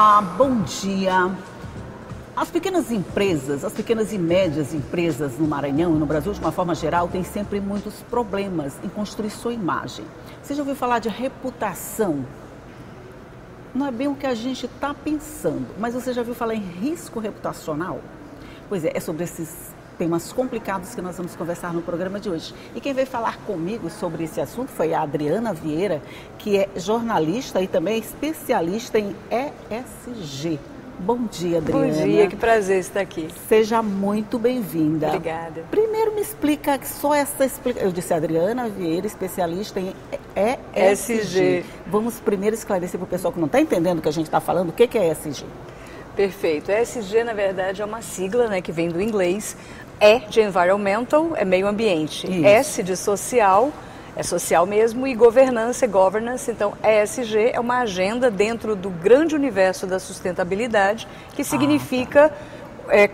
Olá, bom dia. As pequenas empresas, as pequenas e médias empresas no Maranhão e no Brasil, de uma forma geral, têm sempre muitos problemas em construir sua imagem. Você já ouviu falar de reputação? Não é bem o que a gente está pensando, mas você já ouviu falar em risco reputacional? Pois é sobre esses temas complicados que nós vamos conversar no programa de hoje. E quem veio falar comigo sobre esse assunto foi a Adriana Vieira, que é jornalista e também especialista em ESG. Bom dia, Adriana. Bom dia, que prazer estar aqui. Seja muito bem-vinda. Obrigada. Primeiro me explica só essa explicação. Eu disse Adriana Vieira, especialista em ESG. Vamos primeiro esclarecer para o pessoal que não está entendendo o que a gente está falando, o que é ESG? Perfeito. ESG, na verdade, é uma sigla, né, que vem do inglês. E de environmental, é meio ambiente. Isso. S de social, é social mesmo, e governança é governance. Então, ESG é uma agenda dentro do grande universo da sustentabilidade, que significa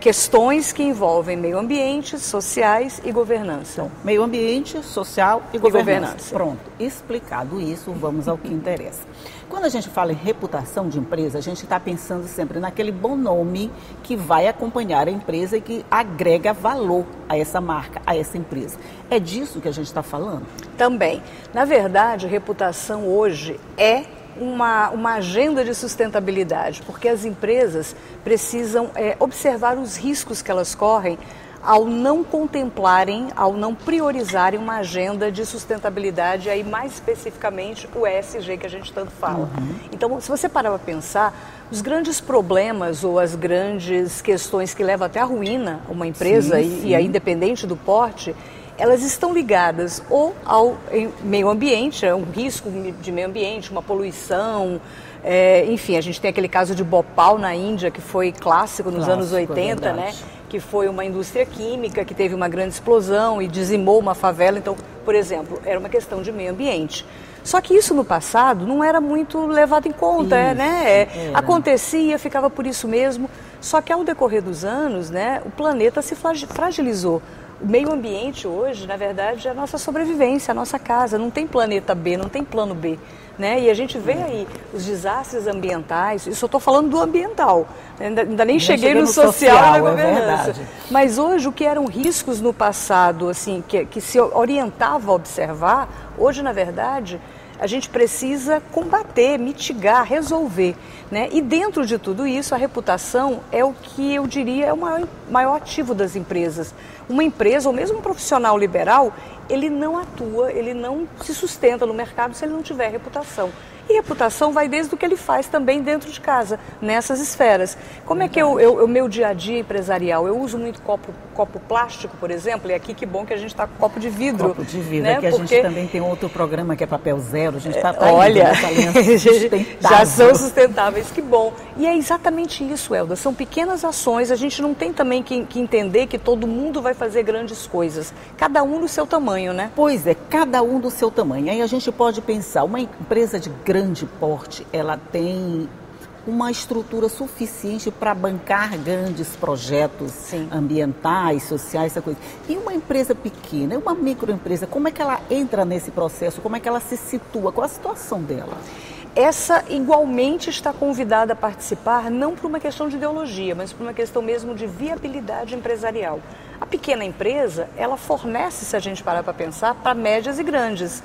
questões que envolvem meio ambiente, sociais e governança. Então, meio ambiente, social e governança. Pronto, explicado isso, vamos ao que interessa. Quando a gente fala em reputação de empresa, a gente está pensando sempre naquele bom nome que vai acompanhar a empresa e que agrega valor a essa marca, a essa empresa. É disso que a gente está falando? Também. Na verdade, reputação hoje é uma agenda de sustentabilidade, porque as empresas precisam observar os riscos que elas correm ao não contemplarem, ao não priorizarem uma agenda de sustentabilidade, aí mais especificamente o ESG que a gente tanto fala. Então, se você parar para pensar, os grandes problemas ou as grandes questões que levam até a ruína uma empresa, e aí independente do porte, elas estão ligadas ou ao meio ambiente, é um risco de meio ambiente, uma poluição, enfim, a gente tem aquele caso de Bhopal na Índia, que foi clássico nos anos 80, né? Que foi uma indústria química que teve uma grande explosão e dizimou uma favela. Então, por exemplo, era uma questão de meio ambiente. Só que isso no passado não era muito levado em conta, né? Acontecia, ficava por isso mesmo. Só que ao decorrer dos anos, né, o planeta se fragilizou. O meio ambiente hoje, na verdade, é a nossa sobrevivência, a nossa casa. Não tem planeta B, não tem plano B. Né? E a gente vê aí os desastres ambientais, isso eu estou falando do ambiental, ainda nem cheguei no social e na governança. Mas hoje, o que eram riscos no passado, assim, que se orientava a observar, hoje, na verdade, a gente precisa combater, mitigar, resolver. Né? E dentro de tudo isso, a reputação é o que eu diria é o maior ativo das empresas. Uma empresa, ou mesmo um profissional liberal, ele não atua, ele não se sustenta no mercado se ele não tiver reputação. E reputação vai desde o que ele faz também dentro de casa, nessas esferas. Como é que o meu dia a dia empresarial? Eu uso muito copo plástico, por exemplo, e aqui que bom que a gente está com copo de vidro. Copo de vidro, né? Aqui a gente também tem outro programa que é Papel Zero, a gente está olha, sustentável. Já são sustentáveis, que bom. E é exatamente isso, Elda, são pequenas ações, a gente não tem também que entender que todo mundo vai fazer grandes coisas, cada um do seu tamanho, né? Pois é, cada um do seu tamanho. Aí a gente pode pensar, uma empresa de grande porte, ela tem uma estrutura suficiente para bancar grandes projetos ambientais, sociais, essa coisa. E uma empresa pequena, uma microempresa, como é que ela entra nesse processo? Como é que ela se situa? Qual a situação dela? Essa igualmente está convidada a participar, não por uma questão de ideologia, mas por uma questão mesmo de viabilidade empresarial. A pequena empresa, ela fornece, se a gente parar para pensar, para médias e grandes.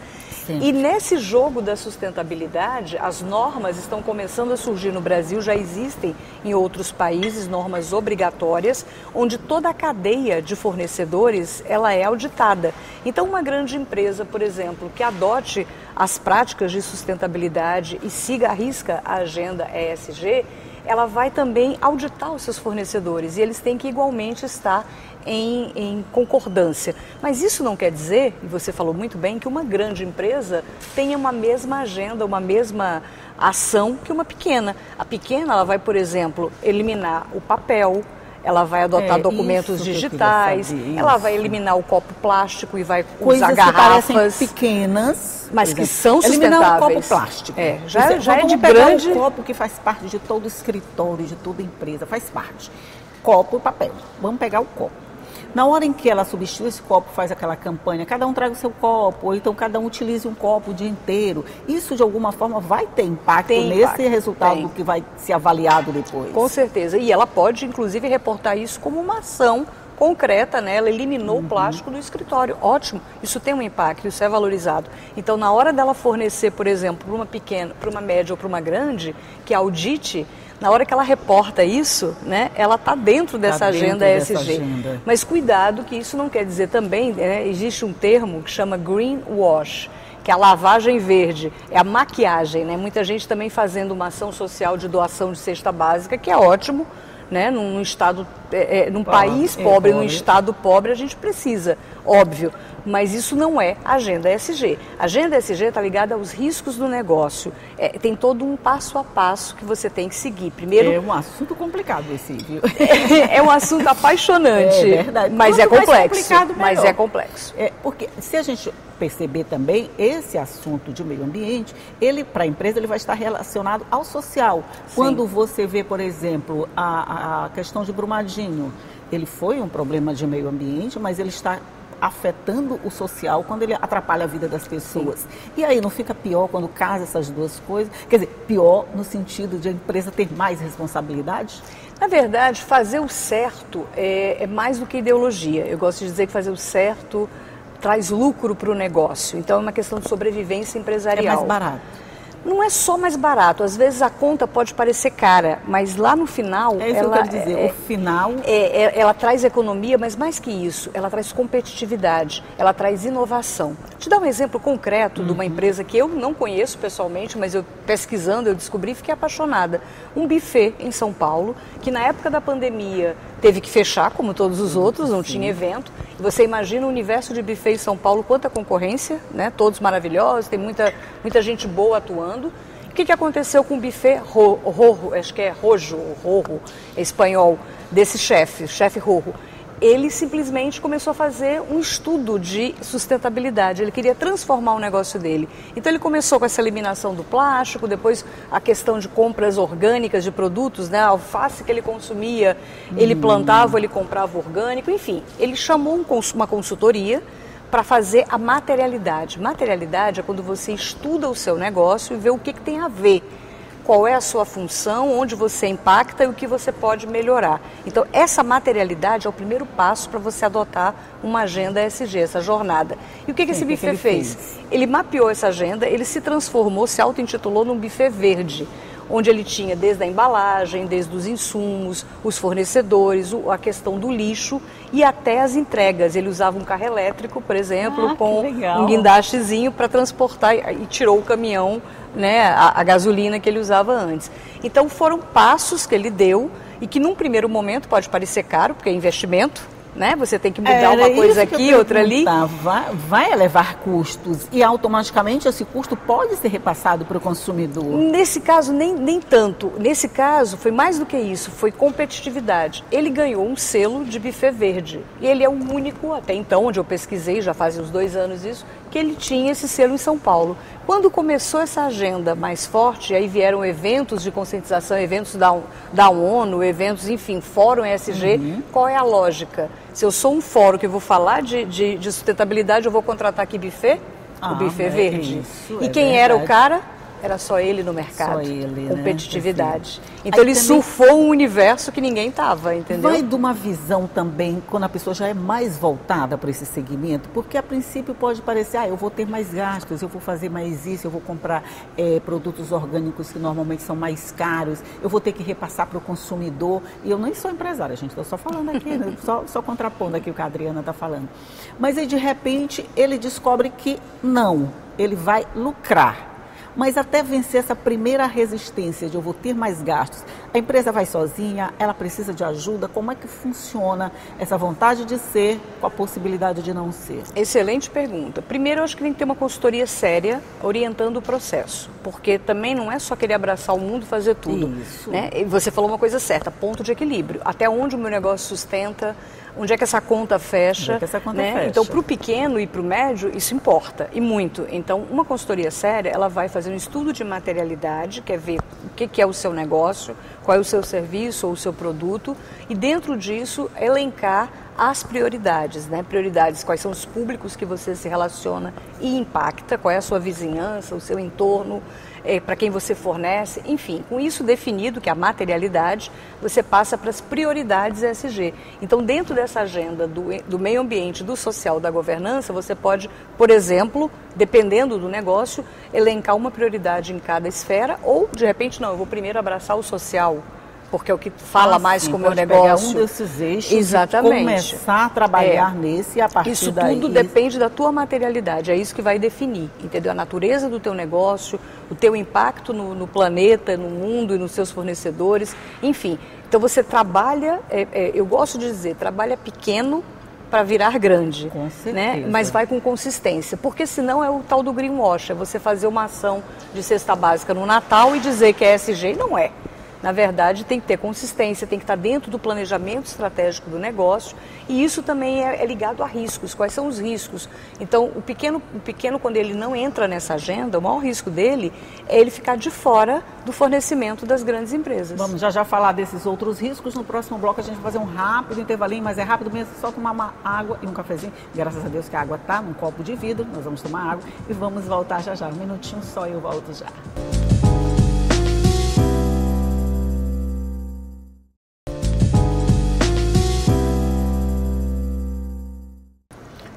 E nesse jogo da sustentabilidade, as normas estão começando a surgir no Brasil, já existem em outros países normas obrigatórias, onde toda a cadeia de fornecedores ela é auditada. Então, uma grande empresa, por exemplo, que adote as práticas de sustentabilidade e siga à risca a agenda ESG, ela vai também auditar os seus fornecedores e eles têm que igualmente estar em concordância. Mas isso não quer dizer, e você falou muito bem, que uma grande empresa tenha uma mesma agenda, uma mesma ação que uma pequena. A pequena, ela vai, por exemplo, eliminar o papel, ela vai adotar documentos digitais, ela vai eliminar o copo plástico e vai usar garrafas. Que parecem pequenas, mas que são sustentáveis. Eliminar o copo plástico. Já é de grande. O copo que faz parte de todo escritório, de toda empresa, faz parte. Copo e papel. Vamos pegar o copo. Na hora em que ela substitui esse copo, faz aquela campanha, cada um traga o seu copo, ou então cada um utilize um copo o dia inteiro, isso de alguma forma vai ter impacto nesse resultado que vai ser avaliado depois. Com certeza, e ela pode inclusive reportar isso como uma ação concreta, né? Ela eliminou o plástico do escritório. Ótimo, isso tem um impacto, isso é valorizado. Então, na hora dela fornecer, por exemplo, para uma pequena, para uma média ou para uma grande, que audite, na hora que ela reporta isso, né, ela está dentro dessa agenda ESG. Mas cuidado que isso não quer dizer também, né, existe um termo que chama greenwash, que é a lavagem verde, é a maquiagem, né? Muita gente também fazendo uma ação social de doação de cesta básica, que é ótimo, né? Num estado, num país pobre, num estado pobre, a gente precisa, óbvio, mas isso não é agenda ESG. A agenda ESG está ligada aos riscos do negócio. Tem todo um passo a passo que você tem que seguir. Primeiro, é um assunto complicado esse, viu? É um assunto apaixonante, verdade. Mas é complexo. Mas é complexo. Porque se a gente perceber também, esse assunto de meio ambiente, ele, para a empresa, ele vai estar relacionado ao social. Sim. Quando você vê, por exemplo, a questão de Brumadinho, ele foi um problema de meio ambiente, mas ele está afetando o social quando ele atrapalha a vida das pessoas. Sim. E aí não fica pior quando casa essas duas coisas? Quer dizer, pior no sentido de a empresa ter mais responsabilidade? Na verdade, fazer o certo é mais do que ideologia. Eu gosto de dizer que fazer o certo traz lucro para o negócio. Então é uma questão de sobrevivência empresarial. É mais barato. Não é só mais barato, às vezes a conta pode parecer cara, mas lá no final... É isso que eu quero dizer, o final... ela traz economia, mas mais que isso, ela traz competitividade, ela traz inovação. Vou te dar um exemplo concreto de uma empresa que eu não conheço pessoalmente, mas eu pesquisando, eu descobri e fiquei apaixonada. Um buffet em São Paulo, que na época da pandemia teve que fechar, como todos os outros, não tinha evento. E você imagina o universo de buffet em São Paulo, quanta concorrência, né? Todos maravilhosos, tem muita gente boa atuando. O que aconteceu com o buffet Rojo, acho que é Rojo, é espanhol, desse chefe Rojo? Ele simplesmente começou a fazer um estudo de sustentabilidade, ele queria transformar o negócio dele. Então ele começou com essa eliminação do plástico, depois a questão de compras orgânicas de produtos, né? A alface que ele consumia, ele plantava, ele comprava orgânico, enfim. Ele chamou uma consultoria para fazer a materialidade. Materialidade é quando você estuda o seu negócio e vê o que tem a ver. Qual é a sua função, onde você impacta e o que você pode melhorar. Então, essa materialidade é o primeiro passo para você adotar uma agenda ESG, essa jornada. E o que esse buffet fez? Ele mapeou essa agenda, ele se transformou, se auto-intitulou num buffet verde, onde ele tinha desde a embalagem, desde os insumos, os fornecedores, a questão do lixo e até as entregas. Ele usava um carro elétrico, por exemplo, com um guindastezinho para transportar e tirou o caminhão, né, a gasolina que ele usava antes. Então foram passos que ele deu e que num primeiro momento pode parecer caro, porque é investimento, né? Você tem que mudar uma coisa aqui, outra ali. Vai elevar custos e automaticamente esse custo pode ser repassado para o consumidor? Nesse caso, nem tanto. Nesse caso, foi mais do que isso, foi competitividade. Ele ganhou um selo de buffet verde. E ele é o único, até então, onde eu pesquisei, já faz uns 2 anos isso, que ele tinha esse selo em São Paulo. Quando começou essa agenda mais forte, aí vieram eventos de conscientização, eventos da ONU, eventos, enfim, Fórum ESG, qual é a lógica? Se eu sou um fórum que eu vou falar de sustentabilidade, eu vou contratar aqui buffet? O buffet verde. E quem era o cara? Era só ele no mercado. Só ele, competitividade. Né? Então aí ele surfou um universo que ninguém estava, entendeu? Vai de uma visão também, quando a pessoa já é mais voltada para esse segmento, porque a princípio pode parecer, eu vou ter mais gastos, eu vou fazer mais isso, eu vou comprar produtos orgânicos que normalmente são mais caros, eu vou ter que repassar para o consumidor. E eu nem sou empresária, gente, estou só falando aqui, né? só contrapondo aqui o que a Adriana está falando. Mas aí, de repente, ele descobre que não, ele vai lucrar. Mas até vencer essa primeira resistência de eu vou ter mais gastos, a empresa vai sozinha, ela precisa de ajuda, como é que funciona essa vontade de ser com a possibilidade de não ser? Excelente pergunta. Primeiro, eu acho que tem que ter uma consultoria séria orientando o processo, porque também não é só querer abraçar o mundo e fazer tudo. Isso. Né? E você falou uma coisa certa, ponto de equilíbrio. Até onde o meu negócio sustenta, onde é que essa conta fecha. Né? Então, para o pequeno e para o médio, isso importa, e muito. Então, uma consultoria séria, ela vai fazer um estudo de materialidade, quer ver o que é o seu negócio, qual é o seu serviço ou o seu produto, e dentro disso, elencar as prioridades, né? Prioridades, quais são os públicos que você se relaciona e impacta, qual é a sua vizinhança, o seu entorno, para quem você fornece, enfim, com isso definido, que é a materialidade, você passa para as prioridades ESG. Então, dentro dessa agenda do meio ambiente, do social, da governança, você pode, por exemplo, dependendo do negócio, elencar uma prioridade em cada esfera, ou, de repente, não, eu vou primeiro abraçar o social, porque é o que fala mais com o meu negócio. Pegar um desses eixos. Exatamente. E começar a trabalhar nesse, e a partir isso daí... Isso tudo depende da tua materialidade, é isso que vai definir, entendeu? A natureza do teu negócio, o teu impacto no planeta, no mundo e nos seus fornecedores, enfim. Então você trabalha, eu gosto de dizer, trabalha pequeno para virar grande, com certeza, né? Mas vai com consistência, porque senão é o tal do greenwash, é você fazer uma ação de cesta básica no Natal e dizer que é ESG, não é. Na verdade, tem que ter consistência, tem que estar dentro do planejamento estratégico do negócio, e isso também é ligado a riscos. Quais são os riscos? Então, o pequeno, quando ele não entra nessa agenda, o maior risco dele é ele ficar de fora do fornecimento das grandes empresas. Vamos já falar desses outros riscos. No próximo bloco a gente vai fazer um rápido intervalinho, mas é rápido mesmo, só tomar uma água e um cafezinho. Graças a Deus que a água está num copo de vidro, nós vamos tomar água e vamos voltar já. Um minutinho só e eu volto já.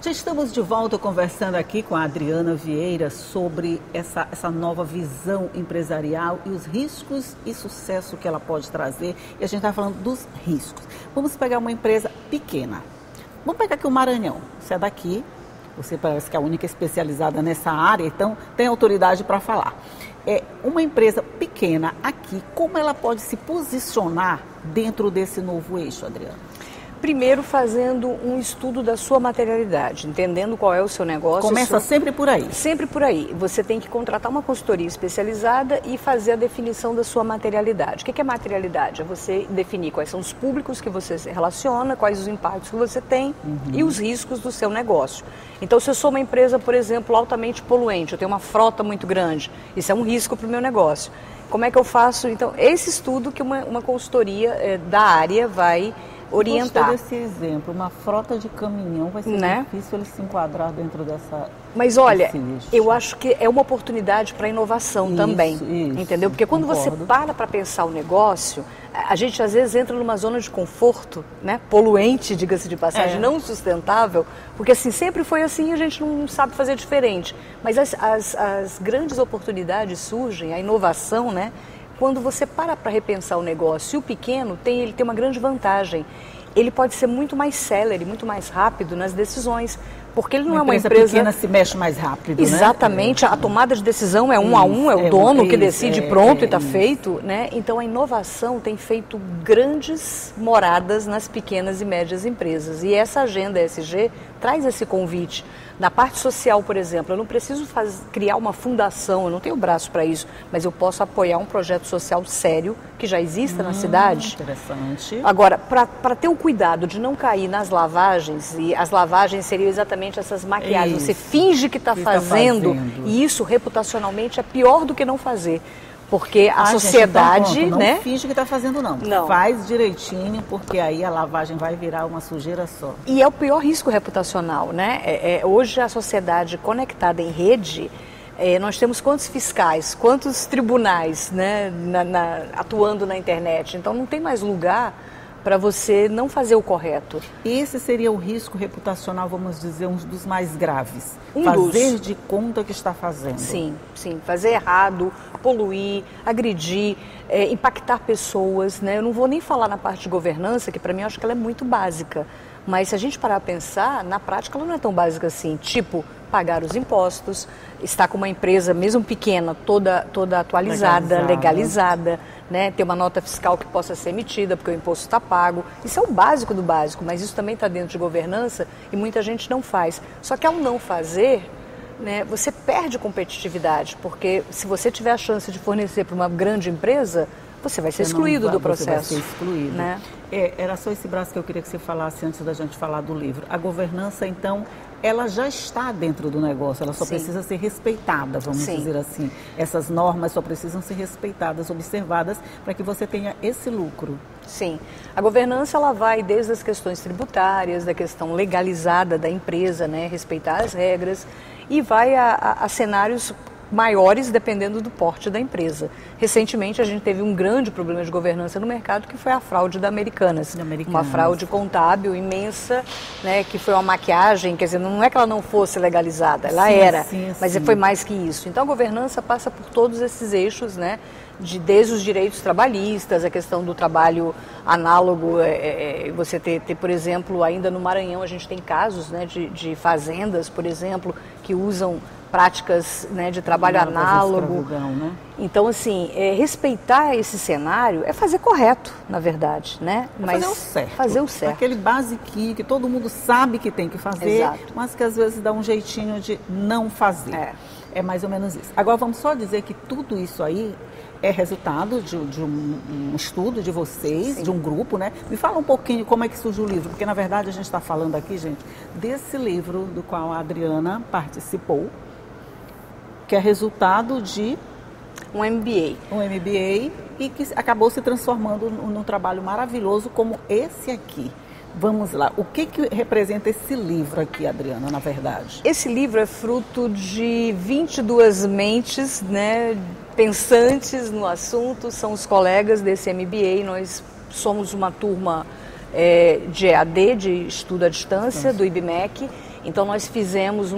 Já estamos de volta conversando aqui com a Adriana Vieira sobre essa nova visão empresarial e os riscos e sucesso que ela pode trazer. E a gente está falando dos riscos. Vamos pegar uma empresa pequena. Vamos pegar aqui o Maranhão. Você é daqui, você parece que é a única especializada nessa área, então tem autoridade para falar. Uma empresa pequena aqui, como ela pode se posicionar dentro desse novo eixo, Adriana? Primeiro, fazendo um estudo da sua materialidade, entendendo qual é o seu negócio. Começa sempre por aí. Sempre por aí. Você tem que contratar uma consultoria especializada e fazer a definição da sua materialidade. O que é materialidade? É você definir quais são os públicos que você se relaciona, quais os impactos que você tem e os riscos do seu negócio. Então, se eu sou uma empresa, por exemplo, altamente poluente, eu tenho uma frota muito grande, isso é um risco para o meu negócio. Como é que eu faço? Então, esse estudo que uma consultoria da área vai orientar. Gostei desse exemplo, uma frota de caminhão vai ser difícil ele se enquadrar dentro dessa... Mas olha, eu acho que é uma oportunidade para inovação também, entendeu? Porque quando você para pensar o negócio, a gente às vezes entra numa zona de conforto, né? Poluente, diga-se de passagem, não sustentável, porque assim, sempre foi assim e a gente não sabe fazer diferente. Mas as grandes oportunidades surgem, a inovação, né? Quando você para repensar o negócio, e o pequeno ele tem uma grande vantagem. Ele pode ser muito mais célere, muito mais rápido nas decisões, porque ele não é uma empresa pequena, se mexe mais rápido, exatamente, né? A tomada de decisão é um a um, é o dono que decide pronto e está feito, né? Então a inovação tem feito grandes moradas nas pequenas e médias empresas, e essa agenda ESG traz esse convite. Na parte social, por exemplo, eu não preciso criar uma fundação, eu não tenho braço para isso, mas eu posso apoiar um projeto social sério que já exista na cidade. Interessante. Agora, para ter o cuidado de não cair nas lavagens, e as lavagens seriam exatamente essas maquiagens, você finge que está fazendo, e isso reputacionalmente é pior do que não fazer. Porque a sociedade, gente, então, né? Não finge que está fazendo, não. Faz direitinho, porque aí a lavagem vai virar uma sujeira só. E é o pior risco reputacional, né? Hoje a sociedade conectada em rede, nós temos quantos fiscais, quantos tribunais, né, atuando na internet. Então não tem mais lugar para você não fazer o correto. Esse seria o risco reputacional, vamos dizer, um dos mais graves. Fazer de conta que está fazendo. Sim, fazer errado, poluir, agredir, impactar pessoas, né? Eu não vou nem falar na parte de governança, que para mim eu acho que ela é muito básica. Mas se a gente parar a pensar, na prática ela não é tão básica assim. Tipo, pagar os impostos, estar com uma empresa, mesmo pequena, toda atualizada, legalizada, né? Ter uma nota fiscal que possa ser emitida, porque o imposto está pago. Isso é o básico do básico, mas isso também está dentro de governança e muita gente não faz. Só que ao não fazer, né, você perde competitividade, porque se você tiver a chance de fornecer para uma grande empresa, você vai ser excluído do processo. Você vai ser excluído. Né? Era só esse braço que eu queria que você falasse antes da gente falar do livro. A governança, então, ela já está dentro do negócio, ela só precisa ser respeitada, vamos dizer assim. Essas normas só precisam ser respeitadas, observadas, para que você tenha esse lucro. Sim. A governança, ela vai desde as questões tributárias, da questão legalizada da empresa, né, respeitar as regras, e vai a cenários maiores dependendo do porte da empresa. Recentemente a gente teve um grande problema de governança no mercado, que foi a fraude da Americanas. Uma fraude contábil imensa, né, que foi uma maquiagem, quer dizer, não é que ela não fosse legalizada, ela era, mas foi mais que isso. Então a governança passa por todos esses eixos, né, desde os direitos trabalhistas, a questão do trabalho análogo, você ter, por exemplo, ainda no Maranhão a gente tem casos, né, de fazendas, por exemplo, que usam práticas, né, de trabalho análogo. Né? Então, assim, respeitar esse cenário é fazer correto, na verdade, né? Mas fazer o certo. Fazer o certo. Aquele basiquinho que todo mundo sabe que tem que fazer, Exato. Mas que às vezes dá um jeitinho de não fazer. É mais ou menos isso. Agora, vamos só dizer que tudo isso aí é resultado de um estudo de vocês, de um grupo, né? Me fala um pouquinho como é que surgiu o livro, porque na verdade a gente está falando aqui, gente, desse livro do qual a Adriana participou, que é resultado de um MBA. Um MBA e que acabou se transformando num trabalho maravilhoso como esse aqui. Vamos lá, o que representa esse livro aqui, Adriana, na verdade? Esse livro é fruto de 22 mentes, né, pensantes no assunto, são os colegas desse MBA, nós somos uma turma de EAD, de estudo à distância, do IBMEC. Então nós fizemos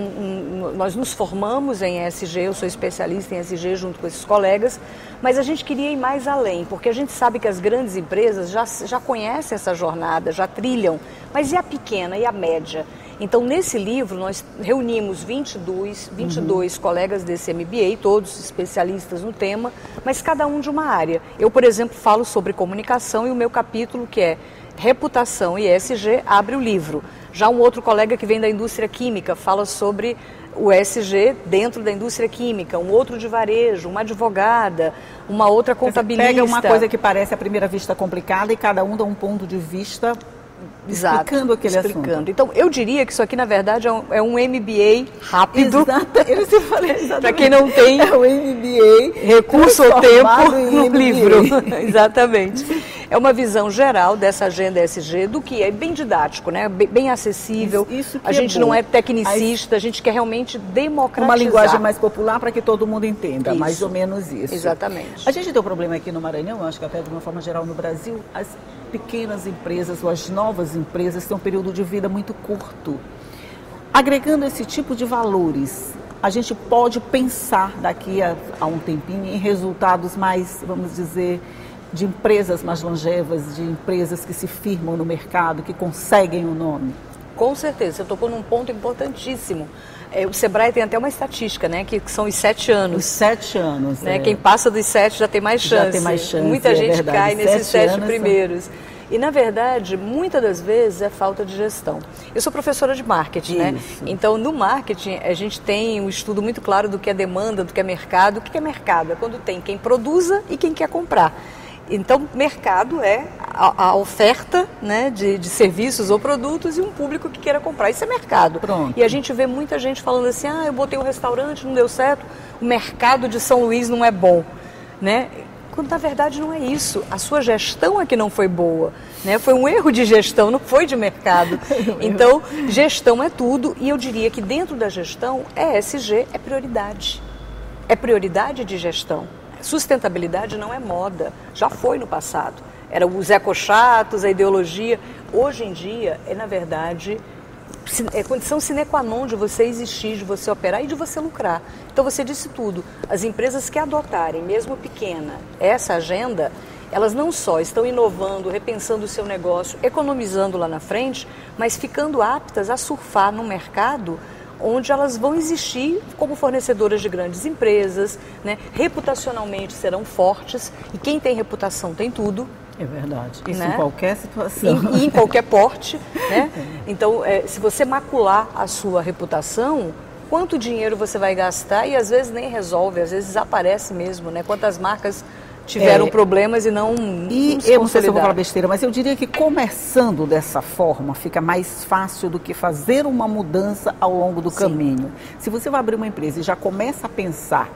nós nos formamos em ESG, eu sou especialista em ESG junto com esses colegas, mas a gente queria ir mais além, porque a gente sabe que as grandes empresas já conhecem essa jornada, já trilham, mas e a pequena e a média? Então nesse livro nós reunimos 22 colegas desse MBA, todos especialistas no tema, mas cada um de uma área. Eu, por exemplo, falo sobre comunicação e o meu capítulo, que é reputação e ESG, abre o livro. Já um outro colega que vem da indústria química fala sobre o ESG dentro da indústria química, um outro de varejo, uma advogada, uma outra contabilista. Pega uma coisa que parece à primeira vista complicada e cada um dá um ponto de vista explicando aquele assunto. Então, eu diria que isso aqui, na verdade, é um MBA rápido. Exato. Para quem não tem o MBA recurso ou tempo no livro. Exatamente. É uma visão geral dessa agenda ESG, do que é bem didático, né? Bem acessível. Isso que a gente não é tecnicista, a gente quer realmente democratizar. Uma linguagem mais popular para que todo mundo entenda, mais ou menos isso. Exatamente. A gente tem um problema aqui no Maranhão, acho que até de uma forma geral no Brasil, as pequenas empresas ou as novas empresas têm um período de vida muito curto. Agregando esse tipo de valores, a gente pode pensar daqui a um tempinho em resultados mais, vamos dizer, de empresas mais longevas, de empresas que se firmam no mercado, que conseguem o nome? Com certeza, você tocou num ponto importantíssimo. O Sebrae tem até uma estatística, né, que são os 7 anos. Os 7 anos, né? Quem passa dos 7 já tem mais chance. Já tem mais chance, muita gente verdade. cai nesses 7 primeiros. E, na verdade, muitas das vezes é falta de gestão. Eu sou professora de marketing, né? Então, no marketing, a gente tem um estudo muito claro do que é demanda, do que é mercado. O que é mercado? É quando tem quem produza e quem quer comprar. Então, mercado é a oferta, né, de serviços ou produtos e um público que queira comprar. Isso é mercado. Pronto. E a gente vê muita gente falando assim, eu botei um restaurante, não deu certo, o mercado de São Luís não é bom, né? Quando, na verdade, não é isso. A sua gestão é que não foi boa, né? Foi um erro de gestão, não foi de mercado. Então, gestão é tudo e eu diria que dentro da gestão, ESG é prioridade. É prioridade de gestão. Sustentabilidade não é moda, já foi no passado. Era os ecochatos, a ideologia. Hoje em dia, na verdade, é condição sine qua non de você existir, de você operar e de você lucrar. Então você disse tudo. As empresas que adotarem, mesmo pequena, essa agenda, elas não só estão inovando, repensando o seu negócio, economizando lá na frente, mas ficando aptas a surfar no mercado onde elas vão existir como fornecedoras de grandes empresas, né? Reputacionalmente serão fortes, e quem tem reputação tem tudo. É verdade, isso, né? Em qualquer situação. E em qualquer porte, né? Então, se você macular a sua reputação, quanto dinheiro você vai gastar, e às vezes nem resolve, às vezes desaparece mesmo, né? Quantas marcas tiveram problemas e não eu não sei se eu vou falar besteira, mas eu diria que começando dessa forma fica mais fácil do que fazer uma mudança ao longo do caminho. Se você vai abrir uma empresa e já começa a pensar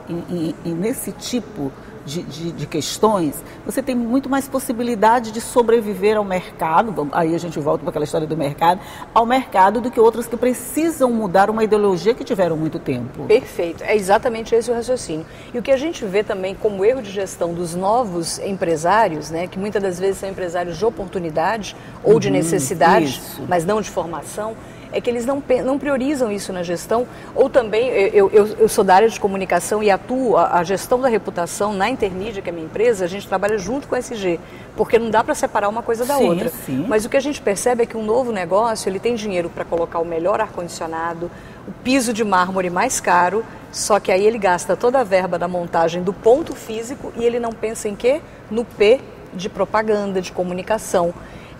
nesse tipo de questões, você tem muito mais possibilidade de sobreviver ao mercado, aí a gente volta para aquela história do mercado, ao mercado do que outros que precisam mudar uma ideologia que tiveram muito tempo. Perfeito, é exatamente esse o raciocínio. E o que a gente vê também como erro de gestão dos novos empresários, né, que muitas das vezes são empresários de oportunidade ou de necessidade, mas não de formação, é que eles não priorizam isso na gestão, ou também, eu sou da área de comunicação e atuo, a gestão da reputação na Intermídia, que é a minha empresa, a gente trabalha junto com a SG, porque não dá para separar uma coisa da outra. Sim. Mas o que a gente percebe é que um novo negócio, ele tem dinheiro para colocar o melhor ar-condicionado, o piso de mármore mais caro, só que aí ele gasta toda a verba da montagem do ponto físico e ele não pensa em quê? No P de propaganda, de comunicação.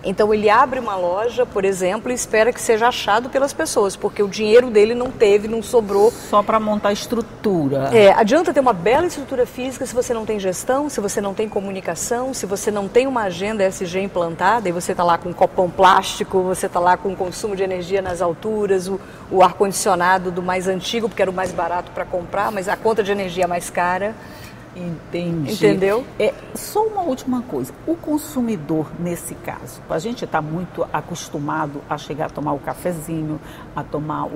Então ele abre uma loja, por exemplo, e espera que seja achado pelas pessoas, porque o dinheiro dele não sobrou. Só para montar estrutura. Adianta ter uma bela estrutura física se você não tem gestão, se você não tem comunicação, se você não tem uma agenda SG implantada e você está lá com um copão plástico, você está lá com o consumo de energia nas alturas, o ar-condicionado do mais antigo, porque era o mais barato para comprar, mas a conta de energia é mais cara. Entendi. Entendeu? Só uma última coisa, o consumidor nesse caso, a gente está muito acostumado a chegar a tomar o cafezinho, a tomar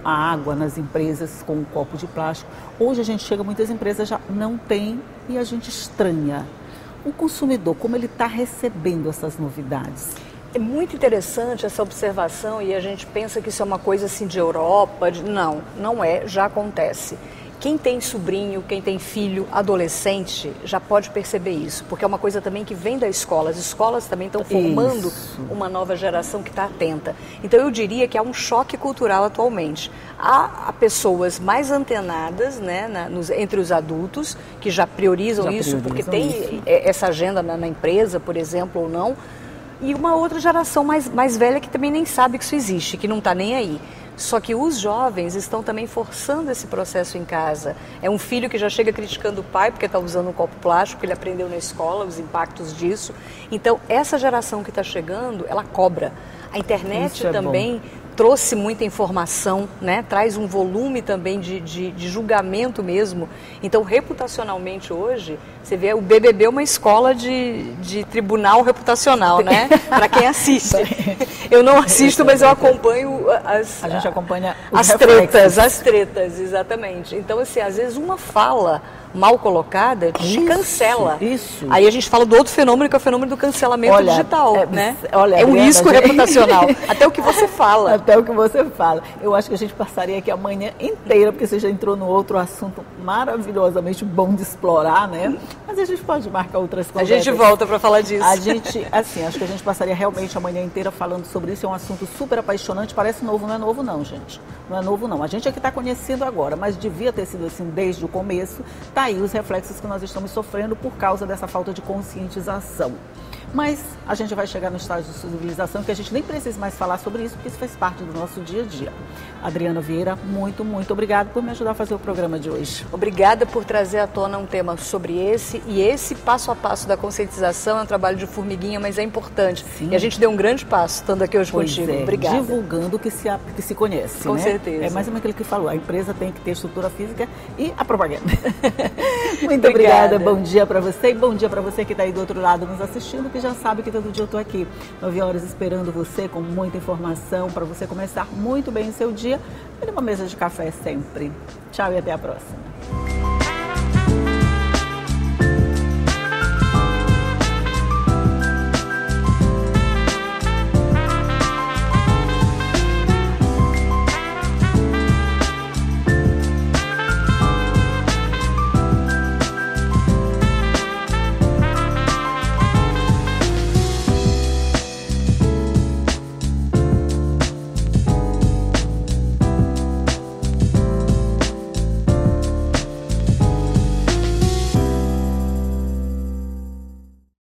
a água nas empresas com um copo de plástico. Hoje a gente chega, muitas empresas já não tem e a gente estranha. O consumidor, como ele está recebendo essas novidades? É muito interessante essa observação e a gente pensa que isso é uma coisa assim de Europa, não é, já acontece. Quem tem sobrinho, quem tem filho, adolescente, já pode perceber isso, porque é uma coisa também que vem da escola. As escolas também estão formando uma nova geração que está atenta. Então eu diria que há um choque cultural atualmente. Há pessoas mais antenadas, né, entre os adultos, que já priorizam isso, porque tem essa agenda na empresa, por exemplo, ou não. E uma outra geração mais velha que também nem sabe que isso existe, que não está nem aí. Só que os jovens estão também forçando esse processo em casa. É um filho que já chega criticando o pai porque está usando um copo plástico, que ele aprendeu na escola, os impactos disso. Então, essa geração que está chegando, ela cobra. A internet também trouxe muita informação, né? Traz um volume também de julgamento mesmo. Então, reputacionalmente hoje, você vê o BBB é uma escola de tribunal reputacional, né? Para quem assiste. Eu não assisto, mas eu acompanho a gente acompanha as tretas, exatamente. Então, assim, às vezes uma fala mal colocada te cancela. Isso. Aí a gente fala do outro fenômeno, que é o fenômeno do cancelamento digital, né? Olha, é um risco reputacional. Até o que você fala. Até o que você fala. Eu acho que a gente passaria aqui a manhã inteira, porque você já entrou no outro assunto maravilhosamente bom de explorar, né? Mas a gente pode marcar outras conversas. A gente volta para falar disso. A gente, assim, acho que a gente passaria realmente a manhã inteira falando sobre isso. É um assunto super apaixonante. Parece novo, não é novo não, gente. Não é novo não. A gente é que está conhecendo agora, mas devia ter sido assim desde o começo. Tá aí os reflexos que nós estamos sofrendo por causa dessa falta de conscientização. Mas a gente vai chegar no estágio de civilização que a gente nem precisa mais falar sobre isso, porque isso faz parte do nosso dia a dia. Adriana Vieira, muito, muito obrigada por me ajudar a fazer o programa de hoje. Obrigada por trazer à tona um tema sobre esse, e esse passo a passo da conscientização é um trabalho de formiguinha, mas é importante. Sim. E a gente deu um grande passo estando aqui hoje contigo. Obrigada. Divulgando o que se conhece, Com né? certeza. É mais ou menos aquilo que falou, a empresa tem que ter estrutura física e a propaganda. Muito obrigada, bom dia para você e bom dia para você que está aí do outro lado nos assistindo, que já sabe que todo dia eu estou aqui, 9 horas, esperando você com muita informação para você começar muito bem o seu dia e numa mesa de café sempre. Tchau e até a próxima.